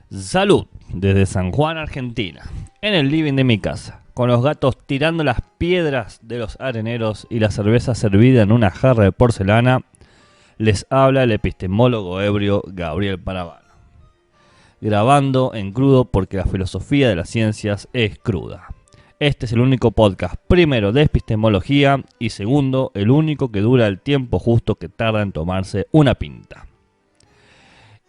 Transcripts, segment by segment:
Salud, desde San Juan, Argentina, en el living de mi casa, con los gatos tirando las piedras de los areneros y la cerveza servida en una jarra de porcelana, les habla el epistemólogo ebrio Gabriel Parabano. Grabando en crudo porque la filosofía de las ciencias es cruda. Este es el único podcast, primero, de epistemología y segundo, el único que dura el tiempo justo que tarda en tomarse una pinta.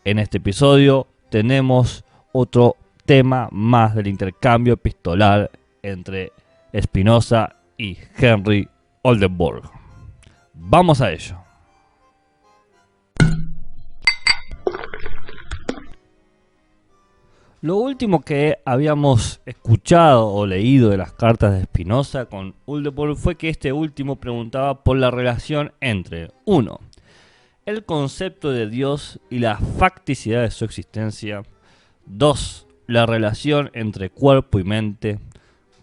En este episodio tenemos otro tema más del intercambio epistolar entre Spinoza y Henry Oldenburg. Vamos a ello. Lo último que habíamos escuchado o leído de las cartas de Spinoza con Oldenburg fue que este último preguntaba por la relación entre 1. El concepto de Dios y la facticidad de su existencia. 2. La relación entre cuerpo y mente.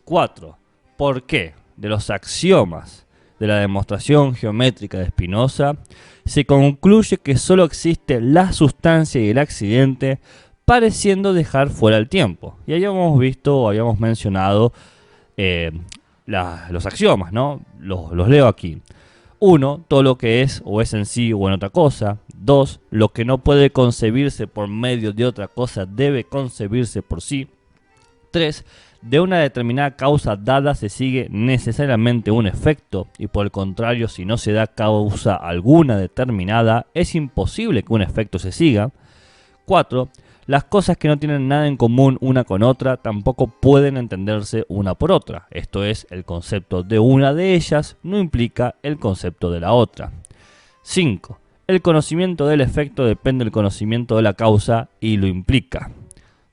4. ¿Por qué? De los axiomas de la demostración geométrica de Spinoza se concluye que solo existe la sustancia y el accidente, pareciendo dejar fuera el tiempo. Y habíamos visto o habíamos mencionado los axiomas, ¿no? Los leo aquí. 1. Todo lo que es o es en sí o en otra cosa. 2. Lo que no puede concebirse por medio de otra cosa debe concebirse por sí. 3. De una determinada causa dada se sigue necesariamente un efecto y por el contrario, si no se da causa alguna determinada, es imposible que un efecto se siga. 4. Las cosas que no tienen nada en común una con otra tampoco pueden entenderse una por otra. Esto es, el concepto de una de ellas no implica el concepto de la otra. 5. El conocimiento del efecto depende del conocimiento de la causa y lo implica.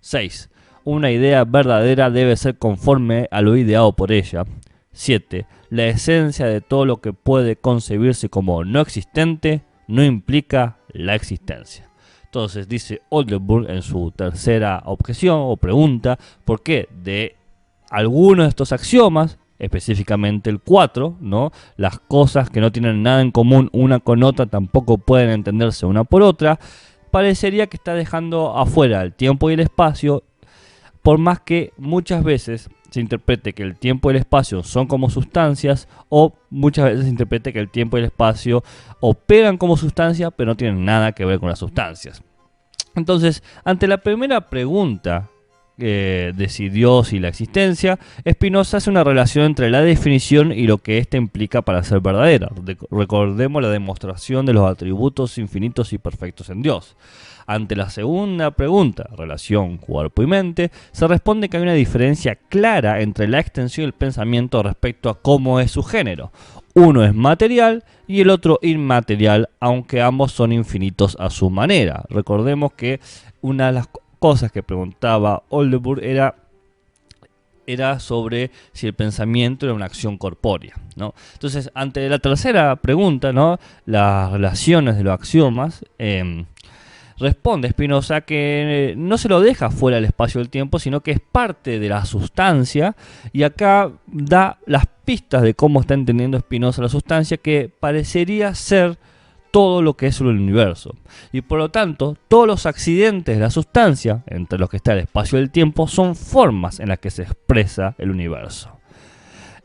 6. Una idea verdadera debe ser conforme a lo ideado por ella. 7. La esencia de todo lo que puede concebirse como no existente no implica la existencia. Entonces dice Oldenburg en su tercera objeción o pregunta, ¿por qué de algunos de estos axiomas, específicamente el 4, ¿no? Las cosas que no tienen nada en común una con otra tampoco pueden entenderse una por otra, parecería que está dejando afuera el tiempo y el espacio, por más que muchas veces se interprete que el tiempo y el espacio son como sustancias, o muchas veces se interprete que el tiempo y el espacio operan como sustancias, pero no tienen nada que ver con las sustancias. Entonces, ante la primera pregunta de si Dios y la existencia, Spinoza hace una relación entre la definición y lo que ésta implica para ser verdadera. Recordemos la demostración de los atributos infinitos y perfectos en Dios. Ante la segunda pregunta, relación cuerpo y mente, se responde que hay una diferencia clara entre la extensión del pensamiento respecto a cómo es su género. Uno es material y el otro inmaterial, aunque ambos son infinitos a su manera. Recordemos que una de las cosas que preguntaba Oldenburg era sobre si el pensamiento era una acción corpórea, ¿no? Entonces, ante la tercera pregunta, ¿no? Las relaciones de los axiomas, responde Spinoza que no se lo deja fuera del espacio del tiempo, sino que es parte de la sustancia, y acá da las pistas de cómo está entendiendo Spinoza la sustancia, que parecería ser todo lo que es el universo. Y por lo tanto, todos los accidentes de la sustancia, entre los que está el espacio y el tiempo, son formas en las que se expresa el universo.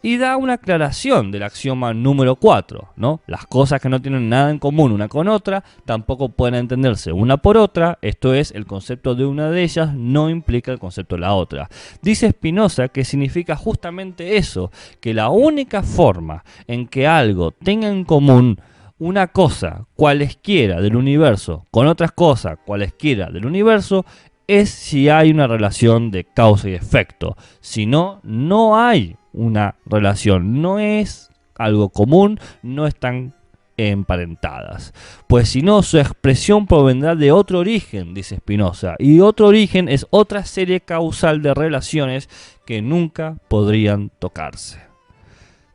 Y da una aclaración del axioma número 4, ¿no? Las cosas que no tienen nada en común una con otra tampoco pueden entenderse una por otra, esto es, el concepto de una de ellas no implica el concepto de la otra. Dice Spinoza que significa justamente eso, que la única forma en que algo tenga en común una cosa cualesquiera del universo con otras cosas cualesquiera del universo es si hay una relación de causa y efecto. Si no, no hay una relación, no es algo común, no están emparentadas. Pues si no, su expresión provendrá de otro origen, dice Spinoza, y otro origen es otra serie causal de relaciones que nunca podrían tocarse.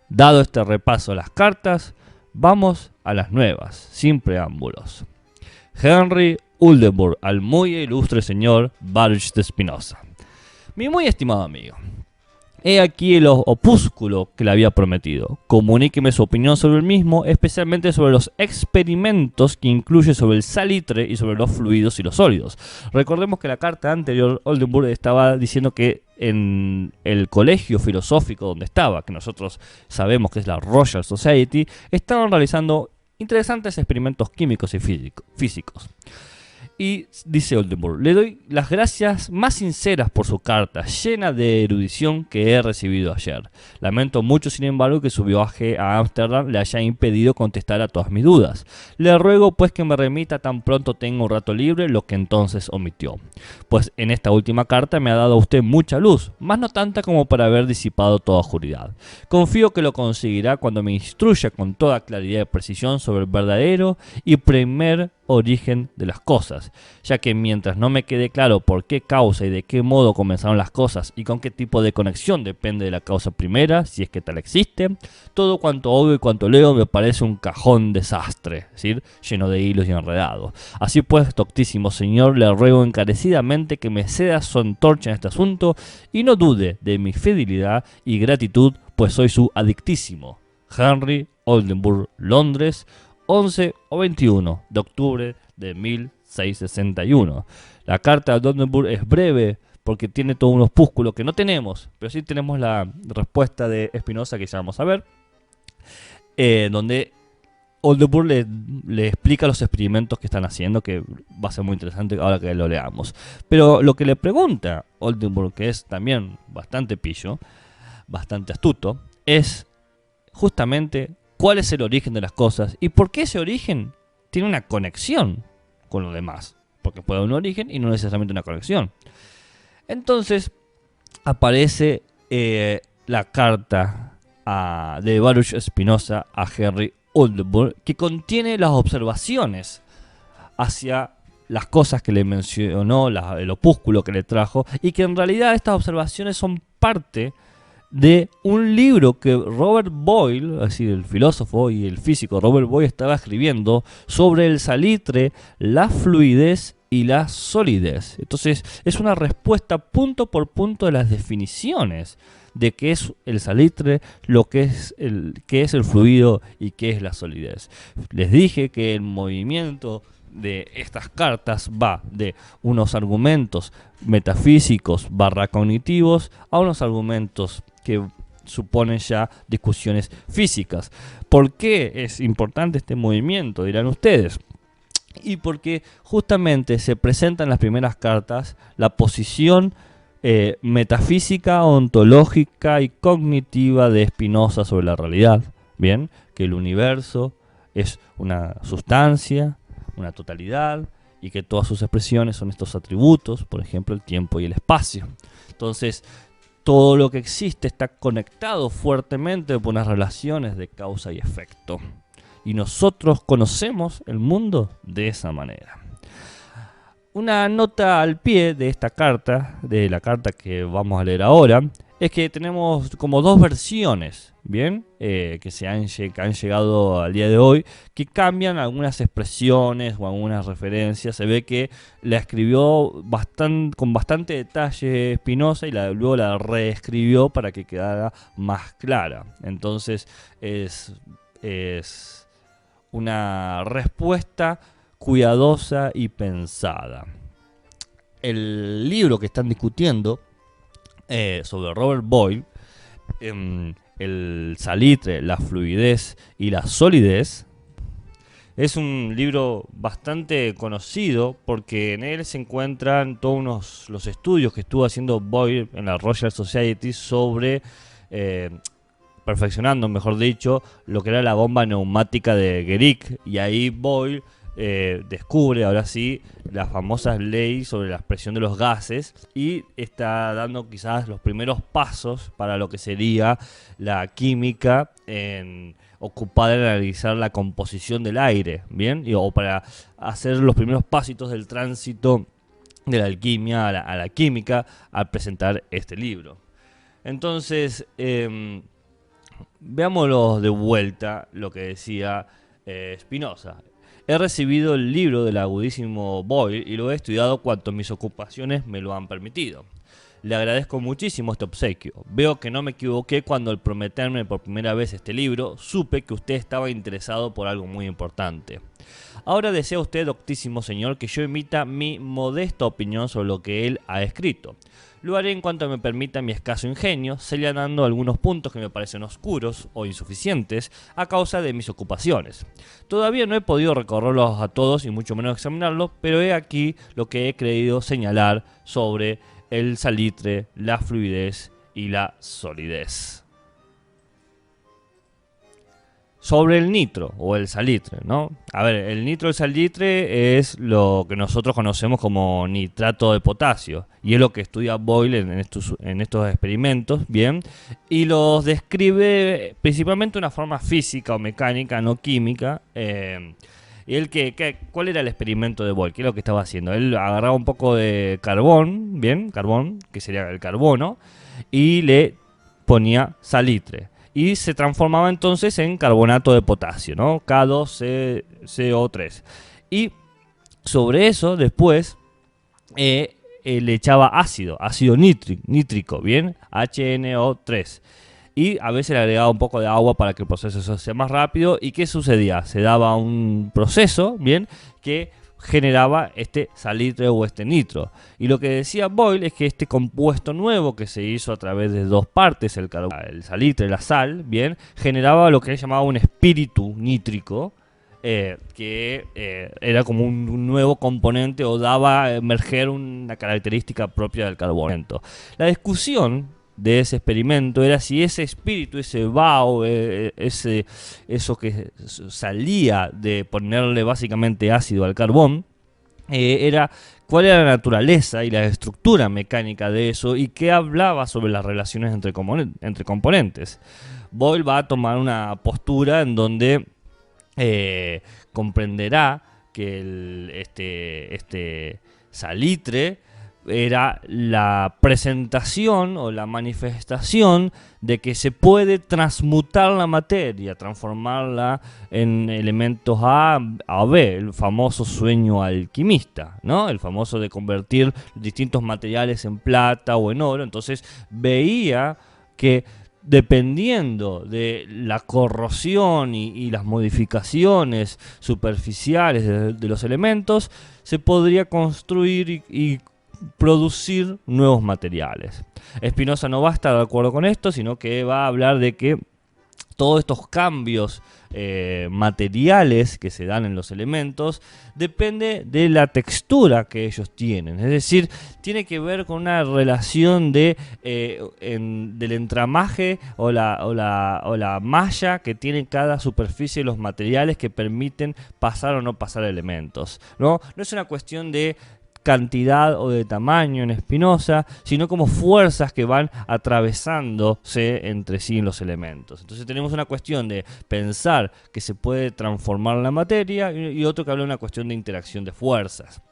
Dado este repaso a las cartas, vamos a las nuevas, sin preámbulos. Henry Oldenburg al muy ilustre señor Baruch de Spinoza. Mi muy estimado amigo, He aquí el opúsculo que le había prometido. Comuníqueme su opinión sobre el mismo, especialmente sobre los experimentos que incluye sobre el salitre y sobre los fluidos y los sólidos. Recordemos que la carta anterior, Oldenburg estaba diciendo que en el colegio filosófico donde estaba, que nosotros sabemos que es la Royal Society, estaban realizando interesantes experimentos químicos y físicos. Y dice Oldenburg, le doy las gracias más sinceras por su carta, llena de erudición que he recibido ayer. Lamento mucho, sin embargo, que su viaje a Ámsterdam le haya impedido contestar a todas mis dudas. Le ruego pues que me remita tan pronto tenga un rato libre, lo que entonces omitió. Pues en esta última carta me ha dado a usted mucha luz, más no tanta como para haber disipado toda oscuridad. Confío que lo conseguirá cuando me instruya con toda claridad y precisión sobre el verdadero y primer origen de las cosas, ya que mientras no me quede claro por qué causa y de qué modo comenzaron las cosas y con qué tipo de conexión depende de la causa primera, si es que tal existe, todo cuanto oigo y cuanto leo me parece un cajón desastre, es decir, lleno de hilos y enredados. Así pues, doctísimo señor, le ruego encarecidamente que me ceda su antorcha en este asunto y no dude de mi fidelidad y gratitud, pues soy su adictísimo. Henry Oldenburg, Londres, 11 o 21 de octubre de 1661. La carta de Oldenburg es breve porque tiene todo un opúsculo que no tenemos, pero sí tenemos la respuesta de Spinoza que ya vamos a ver, donde Oldenburg le explica los experimentos que están haciendo, que va a ser muy interesante ahora que lo leamos. Pero lo que le pregunta Oldenburg, que es también bastante pillo, bastante astuto, es justamente cuál es el origen de las cosas y por qué ese origen tiene una conexión con lo demás. Porque puede haber un origen y no necesariamente una conexión. Entonces aparece la carta de Baruch Spinoza a Henry Oldenburg, que contiene las observaciones hacia las cosas que le mencionó, el opúsculo que le trajo, y que en realidad estas observaciones son parte de un libro que Robert Boyle, es decir, el filósofo y el físico Robert Boyle, estaba escribiendo sobre el salitre, la fluidez y la solidez. Entonces es una respuesta punto por punto de las definiciones de qué es el salitre, qué es el fluido y qué es la solidez. Les dije que el movimiento de estas cartas va de unos argumentos metafísicos / cognitivos a unos argumentos que suponen ya discusiones físicas. ¿Por qué es importante este movimiento? Dirán ustedes. Y porque justamente se presenta en las primeras cartas la posición metafísica, ontológica y cognitiva de Spinoza sobre la realidad. Bien, que el universo es una sustancia, una totalidad, y que todas sus expresiones son estos atributos, por ejemplo el tiempo y el espacio. Entonces, todo lo que existe está conectado fuertemente por unas relaciones de causa y efecto. Y nosotros conocemos el mundo de esa manera. Una nota al pie de esta carta, de la carta que vamos a leer ahora, es que tenemos como dos versiones, ¿bien? Que han llegado al día de hoy, que cambian algunas expresiones o algunas referencias. Se ve que la escribió con bastante detalle Spinoza y luego la reescribió para que quedara más clara. Entonces es una respuesta cuidadosa y pensada. El libro que están discutiendo sobre Robert Boyle, el salitre, la fluidez y la solidez, es un libro bastante conocido porque en él se encuentran todos los estudios que estuvo haciendo Boyle en la Royal Society sobre perfeccionando, mejor dicho, lo que era la bomba neumática de Guericke, y ahí Boyle descubre ahora sí las famosas leyes sobre la expresión de los gases y está dando quizás los primeros pasos para lo que sería la química ocupada en analizar la composición del aire, ¿bien? O para hacer los primeros pasitos del tránsito de la alquimia a la química al presentar este libro. Entonces, veámoslo de vuelta lo que decía Spinoza. He recibido el libro del agudísimo Boyle y lo he estudiado cuanto mis ocupaciones me lo han permitido. Le agradezco muchísimo este obsequio. Veo que no me equivoqué cuando al prometerme por primera vez este libro, supe que usted estaba interesado por algo muy importante. Ahora desea usted, doctísimo señor, que yo emita mi modesta opinión sobre lo que él ha escrito. Lo haré en cuanto me permita mi escaso ingenio, señalando algunos puntos que me parecen oscuros o insuficientes a causa de mis ocupaciones. Todavía no he podido recorrerlos a todos y mucho menos examinarlos, pero he aquí lo que he creído señalar sobre el salitre, la fluidez y la solidez. Sobre el nitro o el salitre, ¿no? A ver, el nitro y el salitre es lo que nosotros conocemos como nitrato de potasio y es lo que estudia Boyle en estos experimentos, ¿bien? Y los describe principalmente de una forma física o mecánica, no química. Y ¿cuál era el experimento de Boyle? ¿Qué es lo que estaba haciendo? Él agarraba un poco de carbón, ¿bien? Carbón, que sería el carbono, y le ponía salitre. Y se transformaba entonces en carbonato de potasio, ¿no? K2CO3. Y sobre eso después le echaba ácido nítrico, ¿bien? HNO3. Y a veces le agregaba un poco de agua para que el proceso sea más rápido. ¿Y qué sucedía? Se daba un proceso, ¿bien? Que generaba este salitre o este nitro. Y lo que decía Boyle es que este compuesto nuevo que se hizo a través de dos partes, el salitre y la sal, bien, generaba lo que él llamaba un espíritu nítrico, era como un nuevo componente o daba a emerger una característica propia del carbonato. La discusión de ese experimento era si ese espíritu, ese vaho, eso que salía de ponerle básicamente ácido al carbón, cuál era la naturaleza y la estructura mecánica de eso y qué hablaba sobre las relaciones entre componentes. Boyle va a tomar una postura en donde comprenderá que este salitre era la presentación o la manifestación de que se puede transmutar la materia, transformarla en elementos A a B, el famoso sueño alquimista, ¿no? El famoso de convertir distintos materiales en plata o en oro. Entonces veía que dependiendo de la corrosión y las modificaciones superficiales de los elementos, se podría construir y producir nuevos materiales. Spinoza no va a estar de acuerdo con esto, sino que va a hablar de que todos estos cambios materiales que se dan en los elementos depende de la textura que ellos tienen. Es decir, tiene que ver con una relación del entramaje o la malla que tiene cada superficie de los materiales que permiten pasar o no pasar elementos, ¿no? No es una cuestión de cantidad o de tamaño en Spinoza, sino como fuerzas que van atravesándose entre sí en los elementos. Entonces tenemos una cuestión de pensar que se puede transformar la materia y otro que habla de una cuestión de interacción de fuerzas.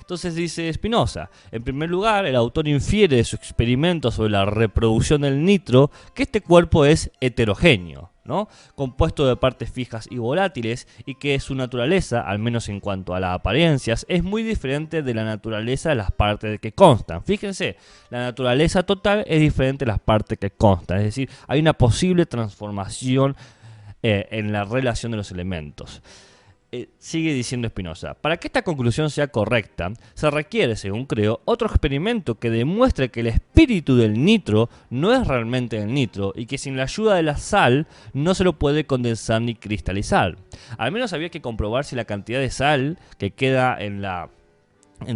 Entonces dice Spinoza, en primer lugar, el autor infiere de su experimento sobre la reproducción del nitro que este cuerpo es heterogéneo, ¿no? Compuesto de partes fijas y volátiles, y que su naturaleza, al menos en cuanto a las apariencias, es muy diferente de la naturaleza de las partes que constan. Fíjense, la naturaleza total es diferente de las partes que constan, es decir, hay una posible transformación en la relación de los elementos. Sigue diciendo Spinoza, para que esta conclusión sea correcta, se requiere, según creo, otro experimento que demuestre que el espíritu del nitro no es realmente el nitro y que sin la ayuda de la sal no se lo puede condensar ni cristalizar. Al menos había que comprobar si la cantidad de sal que queda en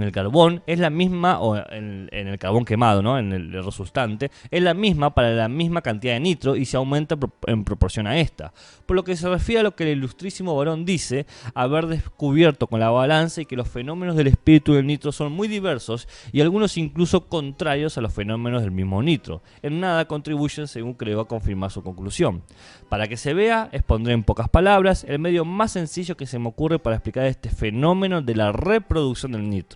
el carbón es la misma, o en el carbón quemado, ¿no? En el resultante, es la misma para la misma cantidad de nitro y se aumenta en proporción a esta. Por lo que se refiere a lo que el ilustrísimo varón dice haber descubierto con la balanza y que los fenómenos del espíritu del nitro son muy diversos y algunos incluso contrarios a los fenómenos del mismo nitro. En nada contribuyen, según creo, a confirmar su conclusión. Para que se vea, expondré en pocas palabras el medio más sencillo que se me ocurre para explicar este fenómeno de la reproducción del nitro.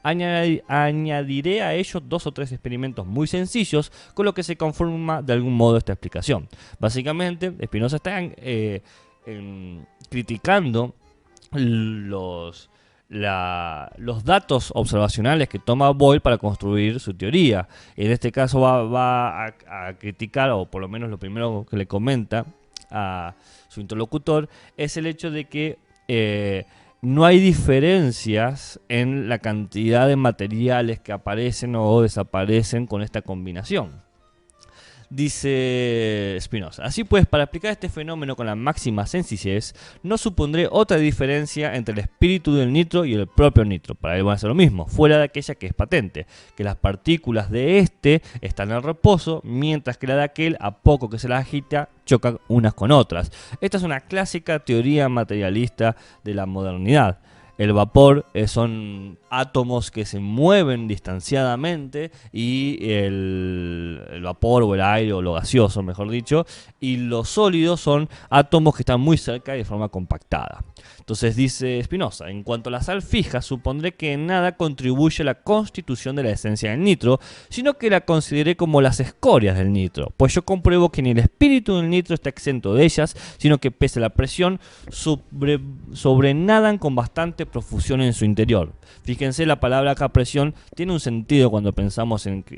Añadiré a ello 2 o 3 experimentos muy sencillos, con lo que se conforma de algún modo esta explicación. Básicamente, Spinoza está criticando los los datos observacionales que toma Boyle para construir su teoría. En este caso va a criticar, o por lo menos lo primero que le comenta a su interlocutor, es el hecho de que no hay diferencias en la cantidad de materiales que aparecen o desaparecen con esta combinación. Dice Spinoza: así pues, para explicar este fenómeno con la máxima sencillez, no supondré otra diferencia entre el espíritu del nitro y el propio nitro. Para él van a ser lo mismo, fuera de aquella que es patente, que las partículas de este están en reposo, mientras que la de aquel, a poco que se las agita, chocan unas con otras. Esta es una clásica teoría materialista de la modernidad. El vapor son átomos que se mueven distanciadamente, y el vapor o el aire o lo gaseoso, mejor dicho, y los sólidos son átomos que están muy cerca y de forma compactada. Entonces dice Spinoza: en cuanto a la sal fija, supondré que en nada contribuye a la constitución de la esencia del nitro, sino que la consideré como las escorias del nitro, pues yo compruebo que ni el espíritu del nitro está exento de ellas, sino que pese a la presión sobrenadan con bastante profusión en su interior. Fíjense, la palabra acá presión tiene un sentido cuando pensamos en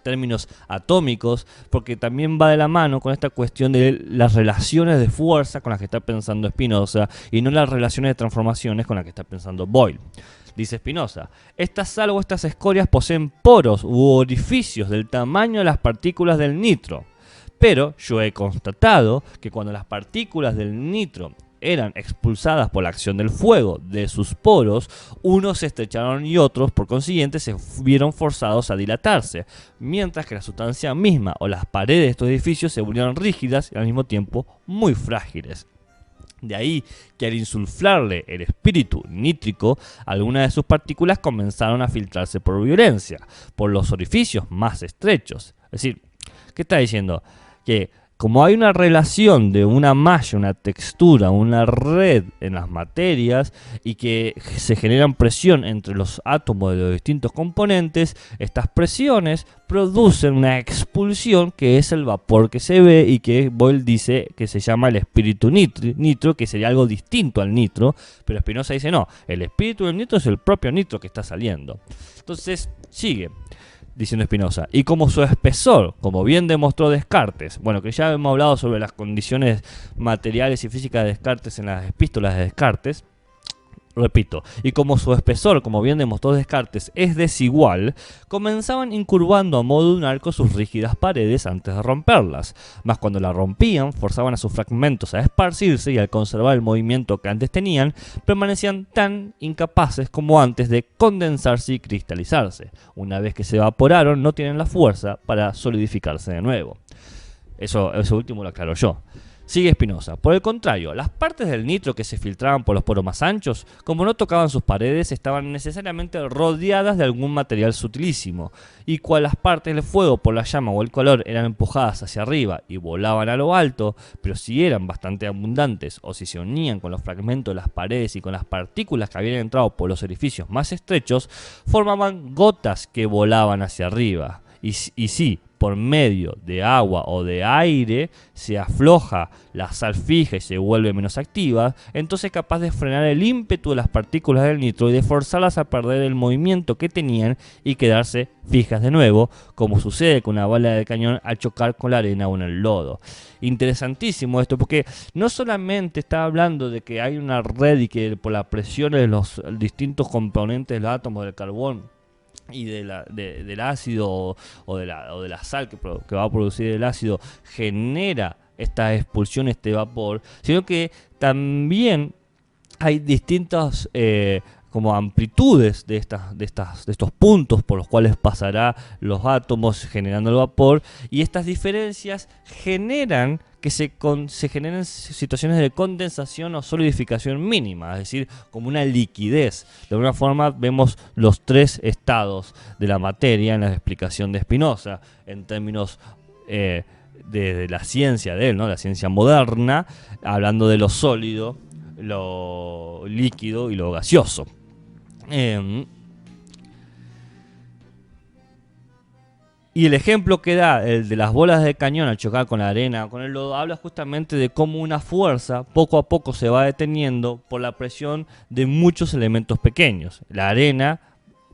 términos atómicos, porque también va de la mano con esta cuestión de las relaciones de fuerza con las que está pensando Spinoza, y no las relaciones de transformaciones con las que está pensando Boyle. Dice Spinoza: estas sal o estas escorias poseen poros u orificios del tamaño de las partículas del nitro, pero yo he constatado que cuando las partículas del nitro eran expulsadas por la acción del fuego de sus poros, unos se estrecharon y otros, por consiguiente, se vieron forzados a dilatarse, mientras que la sustancia misma o las paredes de estos edificios se volvieron rígidas y al mismo tiempo muy frágiles. De ahí que al insuflarle el espíritu nítrico, algunas de sus partículas comenzaron a filtrarse por violencia, por los orificios más estrechos. Es decir, ¿qué está diciendo? Que como hay una relación de una malla, una textura, una red en las materias, y que se generan presión entre los átomos de los distintos componentes, estas presiones producen una expulsión que es el vapor que se ve, y que Boyle dice que se llama el espíritu nitro, que sería algo distinto al nitro, pero Spinoza dice no, el espíritu del nitro es el propio nitro que está saliendo. Entonces sigue diciendo Spinoza: y como su espesor, como bien demostró Descartes, bueno, que ya hemos hablado sobre las condiciones materiales y físicas de Descartes en las epístolas de Descartes, repito, y como su espesor, como bien demostró Descartes, es desigual, comenzaban incurvando a modo de un arco sus rígidas paredes antes de romperlas, mas cuando la rompían, forzaban a sus fragmentos a esparcirse, y al conservar el movimiento que antes tenían, permanecían tan incapaces como antes de condensarse y cristalizarse. Una vez que se evaporaron, no tienen la fuerza para solidificarse de nuevo. Eso último lo aclaro yo. Sigue Spinoza: por el contrario, las partes del nitro que se filtraban por los poros más anchos, como no tocaban sus paredes, estaban necesariamente rodeadas de algún material sutilísimo, y cual las partes del fuego por la llama o el calor eran empujadas hacia arriba y volaban a lo alto, pero si eran bastante abundantes o si se unían con los fragmentos de las paredes y con las partículas que habían entrado por los orificios más estrechos, formaban gotas que volaban hacia arriba. Y si por medio de agua o de aire se afloja la sal fija y se vuelve menos activa, entonces es capaz de frenar el ímpetu de las partículas del nitro y de forzarlas a perder el movimiento que tenían y quedarse fijas de nuevo, como sucede con una bala de cañón al chocar con la arena o en el lodo. Interesantísimo esto, porque no solamente está hablando de que hay una red y que por la presión de los distintos componentes de los átomos del carbón y del ácido o de la sal que va a producir el ácido genera esta expulsión, este vapor, sino que también hay distintas como amplitudes de estos puntos por los cuales pasará los átomos generando el vapor, y estas diferencias generan que se generen situaciones de condensación o solidificación mínima, es decir, como una liquidez. De alguna forma vemos los tres estados de la materia en la explicación de Spinoza, en términos de la ciencia de él, ¿no? La ciencia moderna, hablando de lo sólido, lo líquido y lo gaseoso. Y el ejemplo que da, el de las bolas de cañón al chocar con la arena o con el lodo, habla justamente de cómo una fuerza poco a poco se va deteniendo por la presión de muchos elementos pequeños. La arena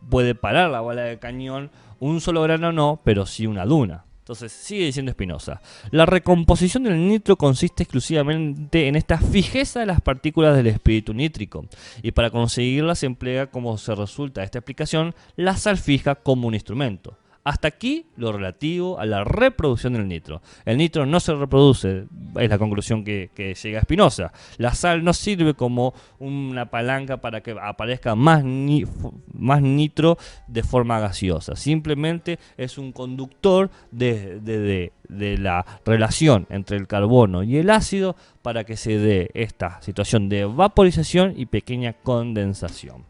puede parar la bola de cañón, un solo grano no, pero sí una duna. Entonces, sigue diciendo Spinoza, la recomposición del nitro consiste exclusivamente en esta fijeza de las partículas del espíritu nítrico, y para conseguirla se emplea, como se resulta de esta explicación, la sal fija como un instrumento. Hasta aquí lo relativo a la reproducción del nitro. El nitro no se reproduce, es la conclusión que llega a Spinoza. La sal no sirve como una palanca para que aparezca más nitro de forma gaseosa. Simplemente es un conductor de la relación entre el carbono y el ácido para que se dé esta situación de vaporización y pequeña condensación.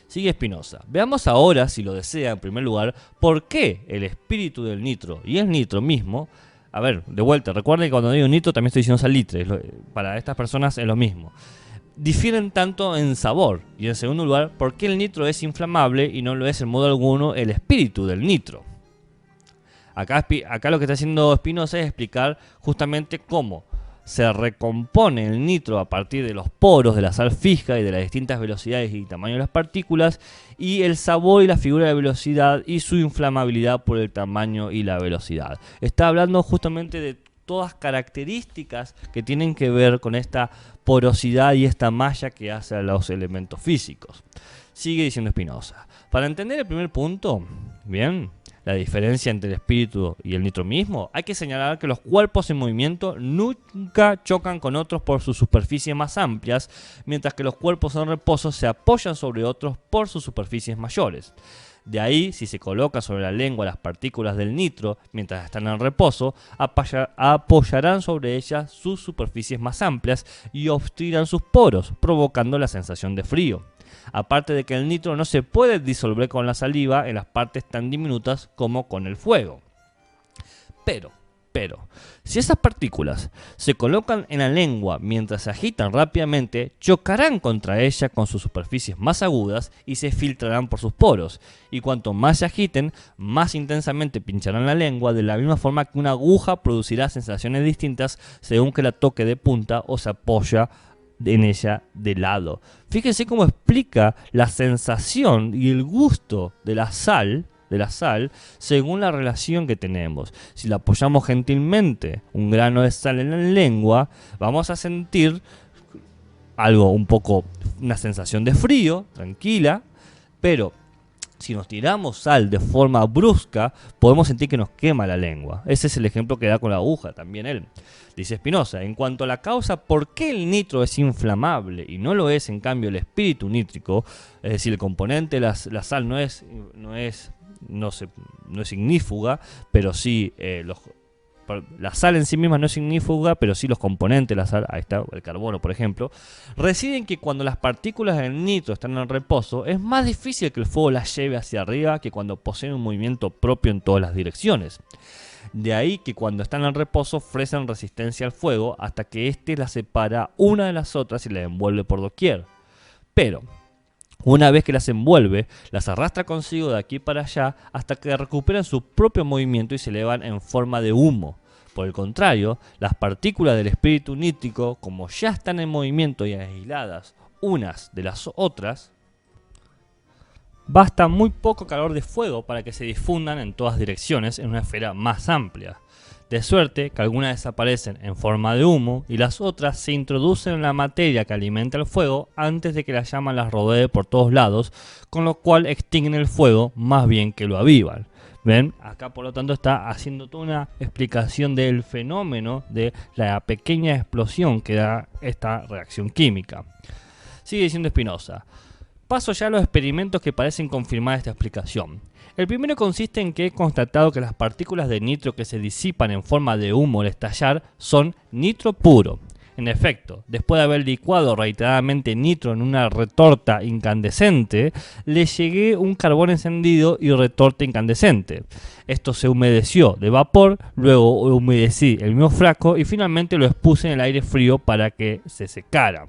Sigue Spinoza. Veamos ahora, si lo desea en primer lugar, por qué el espíritu del nitro y el nitro mismo, a ver, de vuelta, recuerden que cuando digo nitro también estoy diciendo salitre, para estas personas es lo mismo, difieren tanto en sabor. Y en segundo lugar, por qué el nitro es inflamable y no lo es en modo alguno el espíritu del nitro. Acá lo que está haciendo Spinoza es explicar justamente cómo se recompone el nitro a partir de los poros de la sal fija y de las distintas velocidades y tamaño de las partículas, y el sabor y la figura de velocidad y su inflamabilidad por el tamaño y la velocidad. Está hablando justamente de todas características que tienen que ver con esta porosidad y esta malla que hace a los elementos físicos. Sigue diciendo Spinoza. Para entender el primer punto, bien, la diferencia entre el espíritu y el nitro mismo, hay que señalar que los cuerpos en movimiento nunca chocan con otros por sus superficies más amplias, mientras que los cuerpos en reposo se apoyan sobre otros por sus superficies mayores. De ahí, si se coloca sobre la lengua las partículas del nitro mientras están en reposo, apoyarán sobre ellas sus superficies más amplias y obstruirán sus poros, provocando la sensación de frío. Aparte de que el nitro no se puede disolver con la saliva en las partes tan diminutas como con el fuego. Pero, si esas partículas se colocan en la lengua mientras se agitan rápidamente, chocarán contra ella con sus superficies más agudas y se filtrarán por sus poros. Y cuanto más se agiten, más intensamente pincharán la lengua, de la misma forma que una aguja producirá sensaciones distintas según que la toque de punta o se apoya en ella de lado. Fíjense cómo explica la sensación y el gusto de la sal según la relación que tenemos. Si la apoyamos gentilmente un grano de sal en la lengua, vamos a sentir algo un poco, una sensación de frío, tranquila, pero si nos tiramos sal de forma brusca, podemos sentir que nos quema la lengua. Ese es el ejemplo que da con la aguja, también él. Dice Spinoza, en cuanto a la causa por qué el nitro es inflamable y no lo es en cambio el espíritu nítrico, es decir, el componente, la sal no es ignífuga, pero sí la sal en sí misma no es ignífuga, pero sí los componentes, la sal, ahí está el carbono por ejemplo, residen que cuando las partículas del nitro están en reposo, es más difícil que el fuego las lleve hacia arriba que cuando poseen un movimiento propio en todas las direcciones. De ahí que cuando están en reposo ofrecen resistencia al fuego hasta que éste las separa una de las otras y las envuelve por doquier. Pero una vez que las envuelve, las arrastra consigo de aquí para allá hasta que recuperan su propio movimiento y se elevan en forma de humo. Por el contrario, las partículas del espíritu nítrico, como ya están en movimiento y aisladas unas de las otras, basta muy poco calor de fuego para que se difundan en todas direcciones en una esfera más amplia. De suerte que algunas desaparecen en forma de humo y las otras se introducen en la materia que alimenta el fuego antes de que la llama las rodee por todos lados, con lo cual extinguen el fuego más bien que lo avivan. ¿Ven? Acá por lo tanto está haciendo toda una explicación del fenómeno de la pequeña explosión que da esta reacción química. Sigue diciendo Spinoza. Paso ya a los experimentos que parecen confirmar esta explicación. El primero consiste en que he constatado que las partículas de nitro que se disipan en forma de humo al estallar son nitro puro. En efecto, después de haber licuado reiteradamente nitro en una retorta incandescente, le llegué un carbón encendido y retorta incandescente. Esto se humedeció de vapor, luego humedecí el mismo frasco y finalmente lo expuse en el aire frío para que se secara.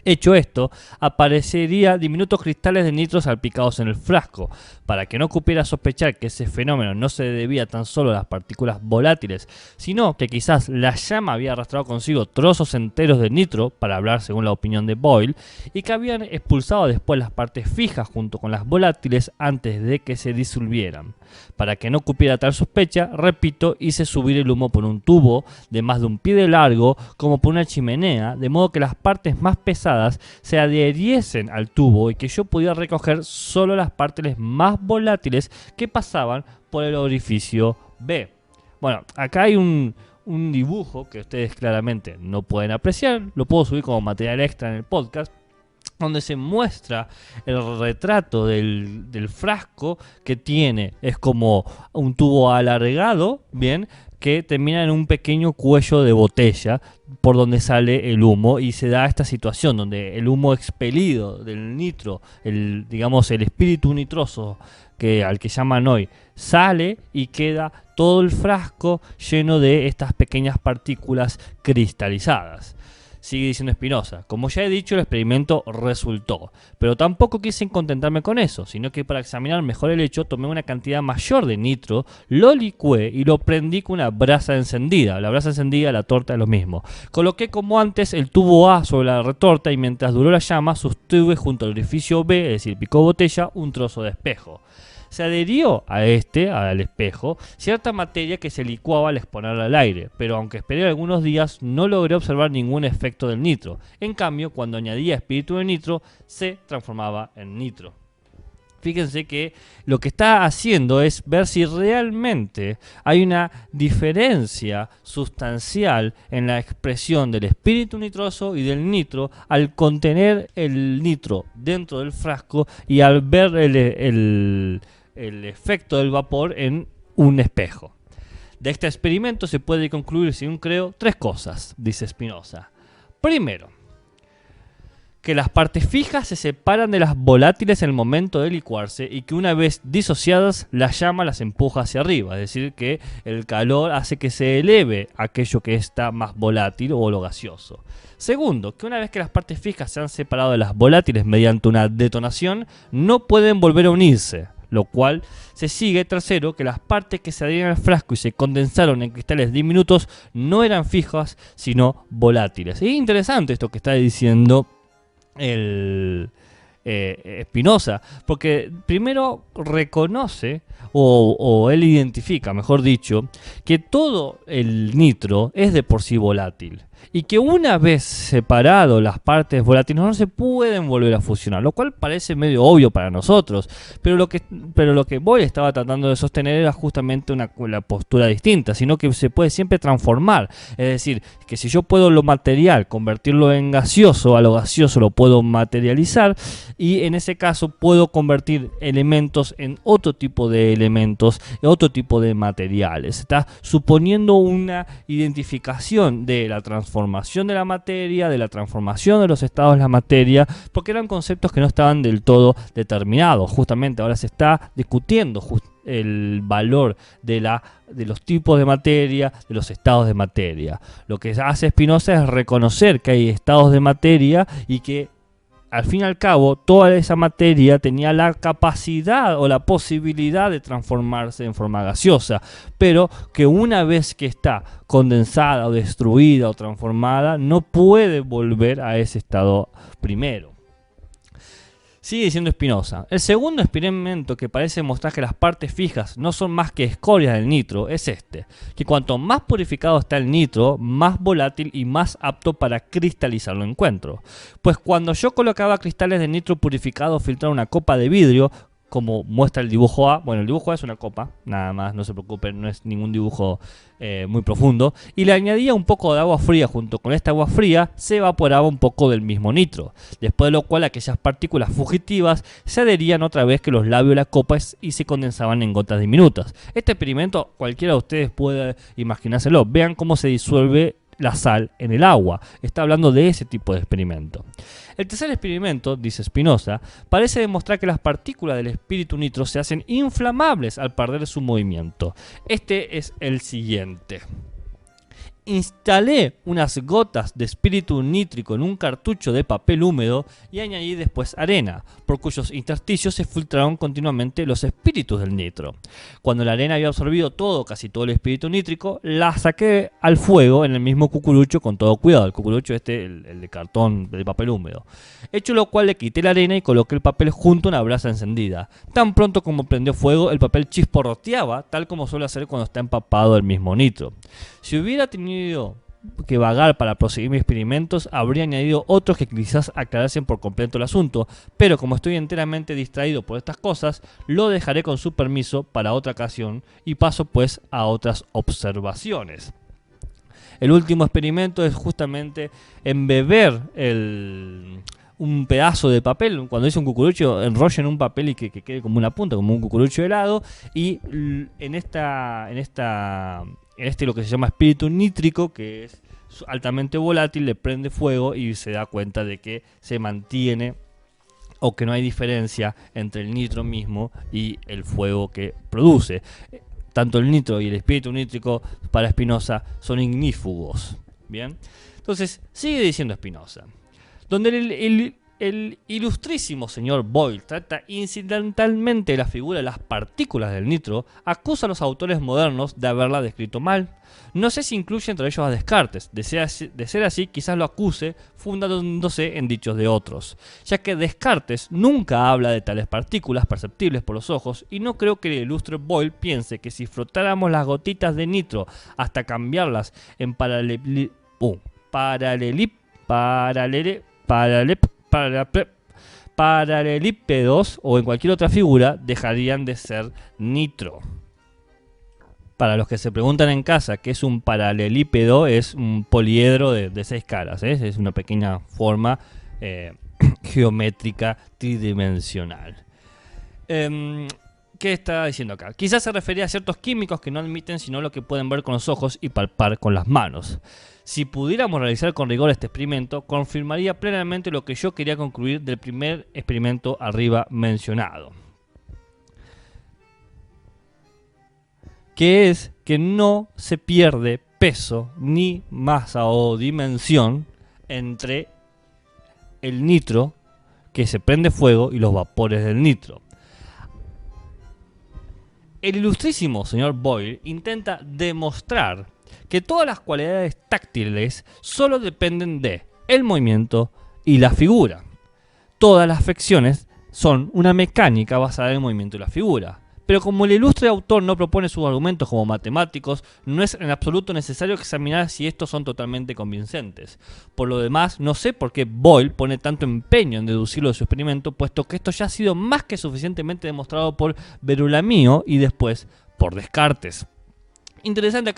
Hecho esto, aparecería diminutos cristales de nitro salpicados en el frasco. Para que no cupiera sospechar que ese fenómeno no se debía tan solo a las partículas volátiles, sino que quizás la llama había arrastrado consigo trozos enteros de nitro, para hablar según la opinión de Boyle, y que habían expulsado después las partes fijas junto con las volátiles antes de que se disolvieran. Para que no cupiera tal sospecha, repito, hice subir el humo por un tubo de más de un pie de largo, como por una chimenea, de modo que las partes más pesadas se adheriesen al tubo y que yo pudiera recoger solo las partes más volátiles que pasaban por el orificio B. Bueno, acá hay un dibujo que ustedes claramente no pueden apreciar, lo puedo subir como material extra en el podcast, donde se muestra el retrato del frasco que tiene. Es como un tubo alargado, bien, que termina en un pequeño cuello de botella por donde sale el humo, y se da esta situación donde el humo expelido del nitro, digamos el espíritu nitroso al que llaman hoy, sale y queda todo el frasco lleno de estas pequeñas partículas cristalizadas. Sigue diciendo Spinoza: como ya he dicho, el experimento resultó, pero tampoco quise contentarme con eso, sino que para examinar mejor el hecho tomé una cantidad mayor de nitro, lo licué y lo prendí con una brasa encendida. La brasa encendida, la torta es lo mismo. Coloqué como antes el tubo A sobre la retorta y mientras duró la llama sostuve junto al orificio B, es decir, picó botella, un trozo de espejo. Se adherió al espejo, cierta materia que se licuaba al exponerla al aire, pero aunque esperé algunos días no logré observar ningún efecto del nitro. En cambio, cuando añadía espíritu de nitro, se transformaba en nitro. Fíjense que lo que está haciendo es ver si realmente hay una diferencia sustancial en la expresión del espíritu nitroso y del nitro al contener el nitro dentro del frasco y al ver el efecto del vapor en un espejo. De este experimento se puede concluir, según creo, 3 cosas, dice Spinoza. Primero, que las partes fijas se separan de las volátiles en el momento de licuarse y que una vez disociadas la llama las empuja hacia arriba, es decir, que el calor hace que se eleve aquello que está más volátil o lo gaseoso. Segundo, que una vez que las partes fijas se han separado de las volátiles mediante una detonación, no pueden volver a unirse, lo cual se sigue. Tercero, que las partes que se adhieren al frasco y se condensaron en cristales diminutos no eran fijas, sino volátiles. Es interesante esto que está diciendo Spinoza, porque primero reconoce o él identifica, mejor dicho, que todo el nitro es de por sí volátil y que una vez separado las partes volátiles no se pueden volver a fusionar, lo cual parece medio obvio para nosotros, pero lo que Boyle estaba tratando de sostener era justamente una postura distinta, sino que se puede siempre transformar, es decir, que si yo puedo lo material convertirlo en gaseoso, a lo gaseoso lo puedo materializar y en ese caso puedo convertir elementos en otro tipo de elementos, en otro tipo de materiales. Está suponiendo una identificación de la transformación de la materia, de la transformación de los estados de la materia, porque eran conceptos que no estaban del todo determinados. Justamente ahora se está discutiendo el valor de los tipos de materia, de los estados de materia. Lo que hace Spinoza es reconocer que hay estados de materia y que al fin y al cabo toda esa materia tenía la capacidad o la posibilidad de transformarse en forma gaseosa, pero que una vez que está condensada o destruida o transformada no puede volver a ese estado primero. Sigue diciendo Spinoza: el segundo experimento que parece mostrar que las partes fijas no son más que escorias del nitro es que cuanto más purificado está el nitro, más volátil y más apto para cristalizar lo encuentro. Pues cuando yo colocaba cristales de nitro purificado filtrado en una copa de vidrio, como muestra el dibujo A. Bueno, el dibujo A es una copa, nada más, no se preocupen, no es ningún dibujo muy profundo. Y le añadía un poco de agua fría. Junto con esta agua fría se evaporaba un poco del mismo nitro. Después de lo cual aquellas partículas fugitivas se adherían otra vez que los labios de la copa y se condensaban en gotas diminutas. Este experimento cualquiera de ustedes puede imaginárselo. Vean cómo se disuelve la sal en el agua. Está hablando de ese tipo de experimento. El tercer experimento, dice Spinoza, parece demostrar que las partículas del espíritu nitro se hacen inflamables al perder su movimiento. Este es el siguiente. Instalé unas gotas de espíritu nítrico en un cartucho de papel húmedo y añadí después arena, por cuyos intersticios se filtraron continuamente los espíritus del nitro. Cuando la arena había absorbido casi todo el espíritu nítrico, la saqué al fuego en el mismo cucurucho con todo cuidado. El cucurucho el de cartón, de papel húmedo. Hecho lo cual le quité la arena y coloqué el papel junto a una brasa encendida. Tan pronto como prendió fuego, el papel chisporroteaba, tal como suele hacer cuando está empapado el mismo nitro. Si hubiera tenido que vagar para proseguir mis experimentos, habría añadido otros que quizás aclarasen por completo el asunto, pero como estoy enteramente distraído por estas cosas, lo dejaré con su permiso para otra ocasión y paso pues a otras observaciones. El último experimento es justamente embeber un pedazo de papel. Cuando dice un cucurucho, enrollen un papel y que quede como una punta, como un cucurucho helado, y en lo que se llama espíritu nítrico, que es altamente volátil, le prende fuego y se da cuenta de que se mantiene o que no hay diferencia entre el nitro mismo y el fuego que produce. Tanto el nitro y el espíritu nítrico para Spinoza son ignífugos. Bien, entonces sigue diciendo Spinoza, donde el ilustrísimo señor Boyle trata incidentalmente la figura de las partículas del nitro, acusa a los autores modernos de haberla descrito mal. No sé si incluye entre ellos a Descartes. De ser así, quizás lo acuse fundándose en dichos de otros, ya que Descartes nunca habla de tales partículas perceptibles por los ojos, y no creo que el ilustre Boyle piense que si frotáramos las gotitas de nitro hasta cambiarlas en paralelípedos o en cualquier otra figura, dejarían de ser nitro. Para los que se preguntan en casa qué es un paralelípedo, es un poliedro de 6 caras, ¿eh? Es una pequeña forma geométrica tridimensional. ¿Qué está diciendo acá? Quizás se refería a ciertos químicos que no admiten sino lo que pueden ver con los ojos y palpar con las manos. Si pudiéramos realizar con rigor este experimento, confirmaría plenamente lo que yo quería concluir del primer experimento arriba mencionado, que es que no se pierde peso ni masa o dimensión entre el nitro que se prende fuego y los vapores del nitro. El ilustrísimo señor Boyle intenta demostrar que todas las cualidades táctiles solo dependen de el movimiento y la figura. Todas las afecciones son una mecánica basada en el movimiento y la figura. Pero como el ilustre autor no propone sus argumentos como matemáticos, no es en absoluto necesario examinar si estos son totalmente convincentes. Por lo demás, no sé por qué Boyle pone tanto empeño en deducirlo de su experimento, puesto que esto ya ha sido más que suficientemente demostrado por Verulamió y después por Descartes. Interesante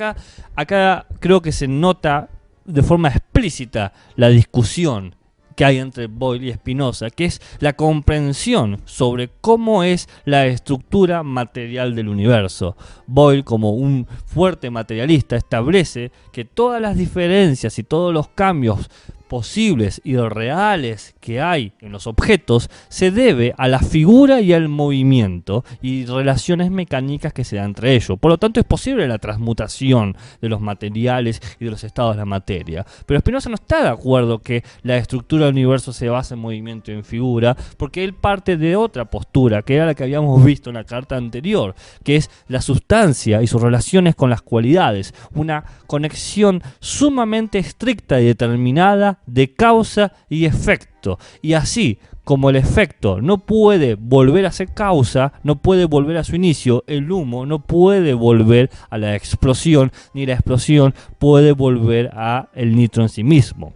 acá creo que se nota de forma explícita la discusión que hay entre Boyle y Spinoza, que es la comprensión sobre cómo es la estructura material del universo. Boyle, como un fuerte materialista, establece que todas las diferencias y todos los cambios posibles y reales que hay en los objetos se debe a la figura y al movimiento y relaciones mecánicas que se dan entre ellos. Por lo tanto, es posible la transmutación de los materiales y de los estados de la materia. Pero Spinoza no está de acuerdo que la estructura del universo se basa en movimiento y en figura, porque él parte de otra postura, que era la que habíamos visto en la carta anterior, que es la sustancia y sus relaciones con las cualidades, una conexión sumamente estricta y determinada de causa y efecto, y así como el efecto no puede volver a ser causa, no puede volver a su inicio, el humo no puede volver a la explosión, ni la explosión puede volver a el nitro en sí mismo.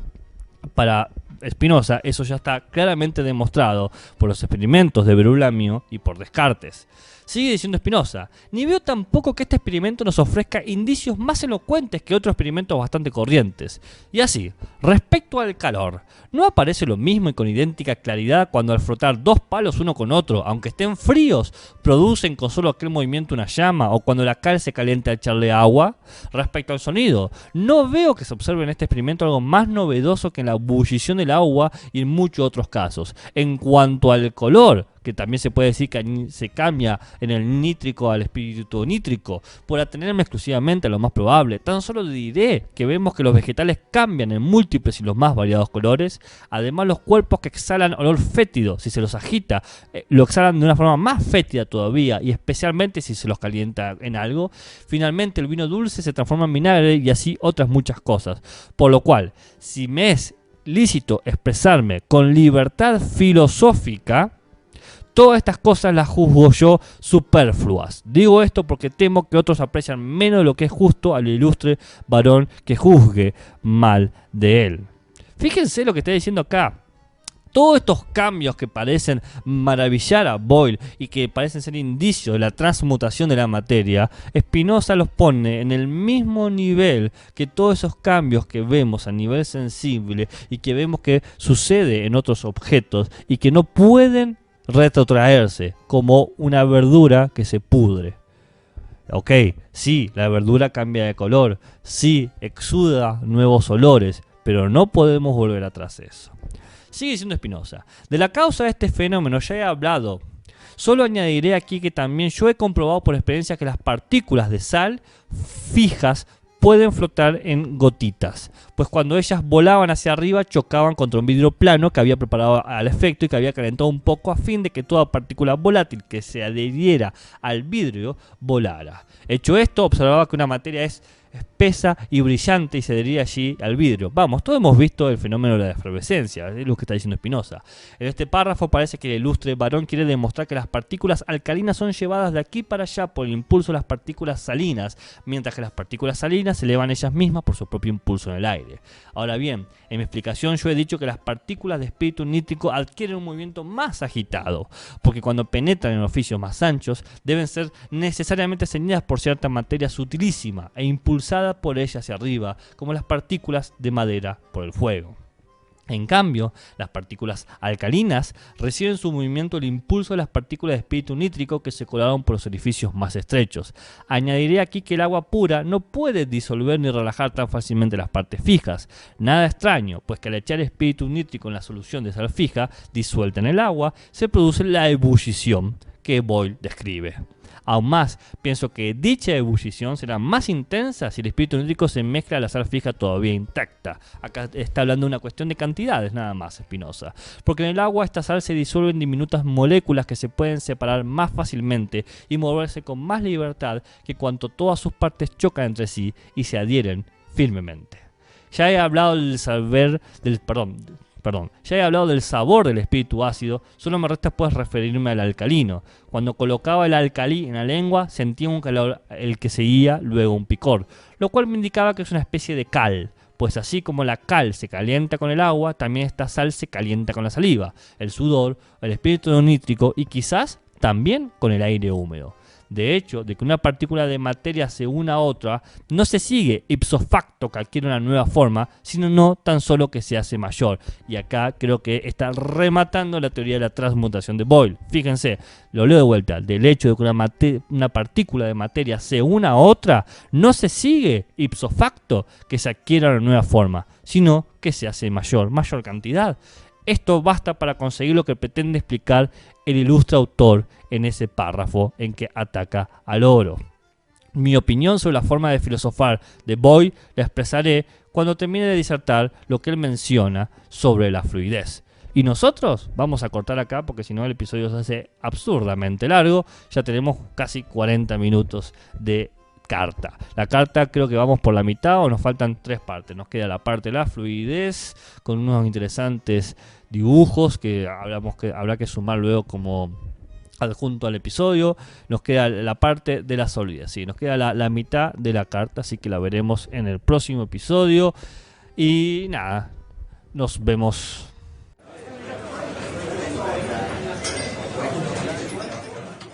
Para Spinoza eso ya está claramente demostrado por los experimentos de Verulamió y por Descartes. Sigue diciendo Spinoza, ni veo tampoco que este experimento nos ofrezca indicios más elocuentes que otros experimentos bastante corrientes. Y así, respecto al calor, ¿no aparece lo mismo y con idéntica claridad cuando al frotar dos palos uno con otro, aunque estén fríos, producen con solo aquel movimiento una llama, o cuando la cal se calienta al echarle agua? Respecto al sonido, no veo que se observe en este experimento algo más novedoso que en la ebullición de del agua y en muchos otros casos. En cuanto al color, que también se puede decir que se cambia en el nítrico al espíritu nítrico, por atenerme exclusivamente a lo más probable, tan solo diré que vemos que los vegetales cambian en múltiples y los más variados colores. Además, los cuerpos que exhalan olor fétido, si se los agita, lo exhalan de una forma más fétida todavía, y especialmente si se los calienta en algo. Finalmente, el vino dulce se transforma en vinagre y así otras muchas cosas. Por lo cual, si me es lícito expresarme con libertad filosófica, todas estas cosas las juzgo yo superfluas. Digo esto porque temo que otros aprecian menos de lo que es justo al ilustre varón que juzgue mal de él. Fíjense lo que está diciendo acá. Todos estos cambios que parecen maravillar a Boyle y que parecen ser indicios de la transmutación de la materia, Spinoza los pone en el mismo nivel que todos esos cambios que vemos a nivel sensible y que vemos que sucede en otros objetos y que no pueden retrotraerse, como una verdura que se pudre. Ok, sí, la verdura cambia de color, sí, exuda nuevos olores, pero no podemos volver atrás de eso. Sigue diciendo Spinoza: de la causa de este fenómeno ya he hablado. Solo añadiré aquí que también yo he comprobado por experiencia que las partículas de sal fijas pueden flotar en gotitas, pues cuando ellas volaban hacia arriba chocaban contra un vidrio plano que había preparado al efecto y que había calentado un poco a fin de que toda partícula volátil que se adheriera al vidrio volara. Hecho esto, observaba que una materia es espesa y brillante y se adhería allí al vidrio. Vamos, todos hemos visto el fenómeno de la efervescencia, es lo que está diciendo Spinoza. En este párrafo parece que el ilustre varón quiere demostrar que las partículas alcalinas son llevadas de aquí para allá por el impulso de las partículas salinas, mientras que las partículas salinas se elevan ellas mismas por su propio impulso en el aire. Ahora bien, en mi explicación yo he dicho que las partículas de espíritu nítrico adquieren un movimiento más agitado, porque cuando penetran en orificios más anchos, deben ser necesariamente ceñidas por cierta materia sutilísima e impulsada por ella hacia arriba, como las partículas de madera por el fuego. En cambio, las partículas alcalinas reciben su movimiento el impulso de las partículas de espíritu nítrico que se colaron por los orificios más estrechos. Añadiré aquí que el agua pura no puede disolver ni relajar tan fácilmente las partes fijas. Nada extraño, pues que al echar espíritu nítrico en la solución de sal fija disuelta en el agua, se produce la ebullición que Boyle describe. Aún más, pienso que dicha ebullición será más intensa si el espíritu nítrico se mezcla a la sal fija todavía intacta. Acá está hablando de una cuestión de cantidades nada más, Spinoza. Porque en el agua esta sal se disuelve en diminutas moléculas que se pueden separar más fácilmente y moverse con más libertad que cuando todas sus partes chocan entre sí y se adhieren firmemente. Ya he hablado del sabor del espíritu ácido, solo me resta pues referirme al alcalino. Cuando colocaba el alcalí en la lengua sentía un calor el que seguía luego un picor, lo cual me indicaba que es una especie de cal, pues así como la cal se calienta con el agua, también esta sal se calienta con la saliva, el sudor, el espíritu nítrico y quizás también con el aire húmedo. De hecho, de que una partícula de materia se una a otra, no se sigue ipso facto que adquiere una nueva forma, sino no tan solo que se hace mayor. Y acá creo que está rematando la teoría de la transmutación de Boyle. Fíjense, lo leo de vuelta. Del hecho de que una partícula de materia se una a otra, no se sigue ipso facto que se adquiera una nueva forma, sino que se hace mayor cantidad. Esto basta para conseguir lo que pretende explicar el ilustre autor en ese párrafo en que ataca al oro. Mi opinión sobre la forma de filosofar de Boyle la expresaré cuando termine de disertar lo que él menciona sobre la fluidez. Y nosotros vamos a cortar acá porque si no el episodio se hace absurdamente largo. Ya tenemos casi 40 minutos de carta. La carta creo que vamos por la mitad o nos faltan 3 partes. Nos queda la parte de la fluidez con unos interesantes dibujos que habrá que sumar luego como adjunto al episodio. Nos queda la parte de la solidez, sí, nos queda la mitad de la carta, así que la veremos en el próximo episodio. Y nada, nos vemos.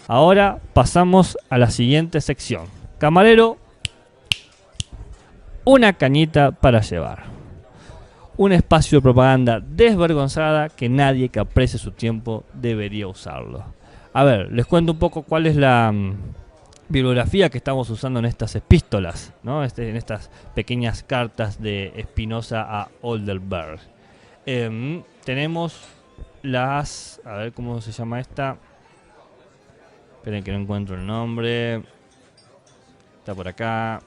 Ahora pasamos a la siguiente sección. Camarero, una cañita para llevar. Un espacio de propaganda desvergonzada que nadie que aprecie su tiempo debería usarlo. A ver, les cuento un poco cuál es la bibliografía que estamos usando en estas epístolas, ¿no? En estas pequeñas cartas de Spinoza a Oldenburg. tenemos las... A ver cómo se llama esta. Esperen que no encuentro el nombre. Está por acá.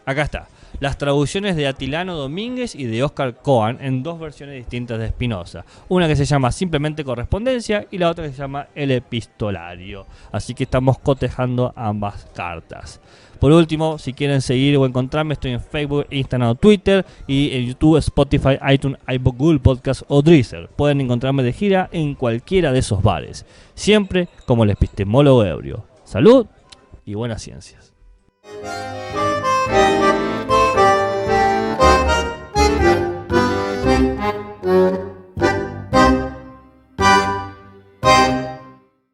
Acá está. Las traducciones de Atilano Domínguez y de Oscar Coan en dos versiones distintas de Spinoza. Una que se llama simplemente Correspondencia y la otra que se llama El Epistolario. Así que estamos cotejando ambas cartas. Por último, si quieren seguir o encontrarme, estoy en Facebook, Instagram o Twitter, y en YouTube, Spotify, iTunes, iVoox, Google Podcast o Deezer. Pueden encontrarme de gira en cualquiera de esos bares. Siempre como el epistemólogo ebrio. Salud y buenas ciencias.